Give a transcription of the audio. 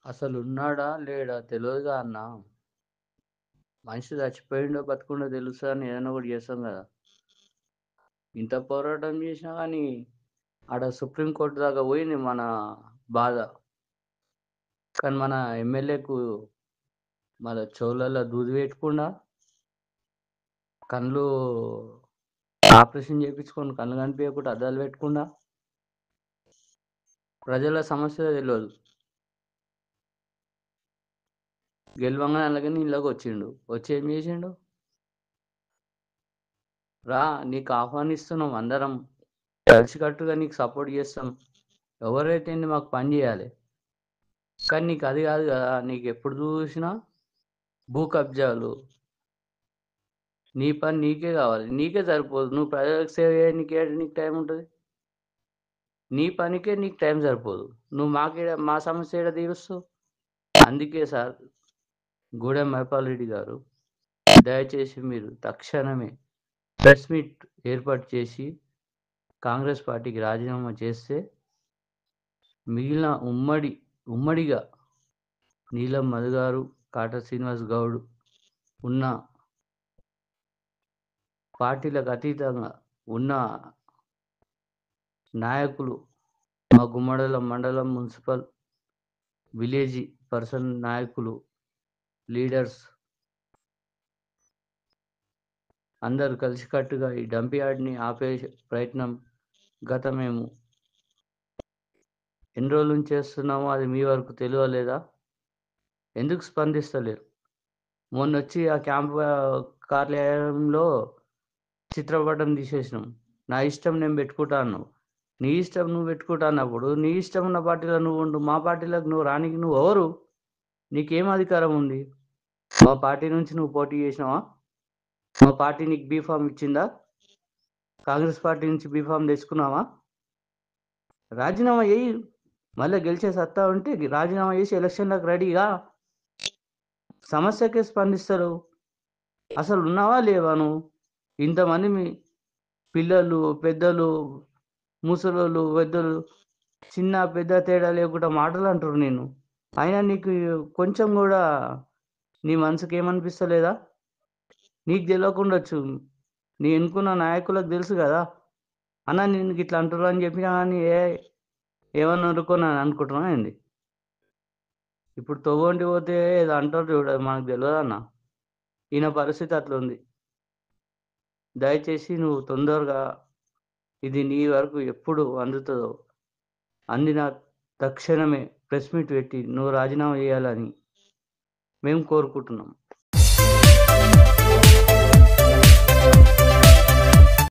అసలున్నాడా? లేడా? తెలవదుగా అన్నా. మనిషి చచ్చిపోయిండో, బతికుండో తెలుస్తదని ఏదైనా ఒకటి చేస్తాం గదా! ఇంత పోరాటం చేసినా గానీ, ఆడ సుప్రీం కోర్ట్ దాకా పోయింది మన బాధ. కానీ మన ఎమ్మెల్యేకు చెవులల్ల దూది పెట్టకుండా, కళ్ళు ఆపరేషన్ చేపించుకొని కళ్ళు కనిపియకుండా అద్దాలు పెట్టుకుండా, ప్రజల సమస్యలే తెలవదు. గెలవంగానే అలాగని ఇళ్ళకొచ్చిండు. వచ్చి ఏం చేసిండు? రా నీకు ఆహ్వానిస్తున్నాం అందరం. కలిసికట్టుగా నీకు సపోర్ట్ చేస్తాం. ఎవరైతేంది మాకు పని చేయాలె. కానీ నీకు అది గాదు గదా! నీకెప్పుడు చూసినా భూ కబ్జాలు. నీ పని నీకే గావాలి. నీకే సరిపోదు. నువ్వు ప్రజలకు సేవ చేయనీకి ఏడ నీకు టైం ఉంటది? నీ పనికే నీకు టైం సరిపోదు. నువ్వు మా సమస్య ఏడ తీరుస్తవు? అందుకే సార్ గూడెం మైపాల్ రెడ్డి గారు, దయచేసి మీరు తక్షణమే ప్రెస్ మీట్ ఏర్పాటు చేసి కాంగ్రెస్ పార్టీకి రాజీనామా చేస్తే మిగిలిన ఉమ్మడిగా నీలం మధు గారు, కాటా శ్రీనివాస్ గౌడ్ ఉన్న పార్టీలకు అతీతంగా ఉన్న నాయకులు, మా గుమ్మడల మండలం, మున్సిపల్, విలేజ్ పర్సన్ నాయకులు, లీడర్స్ అందరూ కలిసికట్టుగా ఈ డంప్ యార్డ్‌ని ఆపే ప్రయత్నం మేము ఎన్ని రోజుల నుంచి చేస్తున్నామో అది మీ వరకు తెలవలేదా? ఎందుకు స్పందిస్తలేరు? మొన్నొచ్చి ఆ క్యాంప్ కార్యాలయంలో చిత్రపటం తీసేసినాం. నా ఇష్టం నేను పెట్టుకుంటా అన్నావు. నీ ఇష్టం నువ్వు పెట్టుకుంటా అన్నప్పుడు, నీ ఇష్టం ఉన్న పార్టీలో నువ్వుండు. మా పార్టీలోకి నువ్వు రానీకి నువ్వెవరు? నీకేం అధికారం ఉంది? మా పార్టీ నుంచి నువ్వు పోటీ చేసినావా? మా పార్టీ నీకు బీ ఫార్మ్ ఇచ్చిందా? కాంగ్రెస్ పార్టీ నుంచి బీ ఫార్మ్ తెచ్చుకున్నావా? రాజీనామా చెయ్యి. మళ్ళా గెలిచే సత్తా ఉంటే రాజీనామా చేసి ఎలక్షన్‌లకు రెడీగా. సమస్యకే స్పందిస్తలేవు. అసలు ఉన్నావా లేవా నువ్వు? ఇంతమంది మీ పిల్లలు, పెద్దలు, ముసలోళ్ళు, పెద్దలు, చిన్న పెద్ద తేడా లేకుండా మాటలు అంటుర్రు నిన్ను. అయినా నీకు కొంచెం గూడా నీ మనసుకి ఏమనిపిస్తలేదా? నీకు తెలవకుండొచ్చు. నీ ఎన్నుకున్న నాయకులకు తెలుసు గదా! అన్న నిన్ను గిట్లా అంటుర్రు అని చెప్పినా గానీ ఏమన్నా ఊరుకోనని అనుకుంటున్నావా ఏంది? ఇప్పుడు తొవ్వంటి పోతే ఏదో అంటారు చూడు, అది మనకు తెలవదన్న. ఈయన పరిస్థితి అట్లుంది. దయచేసి నువ్వు తొందరగా ఇది నీ వరకు ఎప్పుడు అందుతదో అందిన తక్షణమే ప్రెస్ మీట్ పెట్టి నువ్వు రాజీనామా చేయాలని మేము కోరుకుంటున్నాం.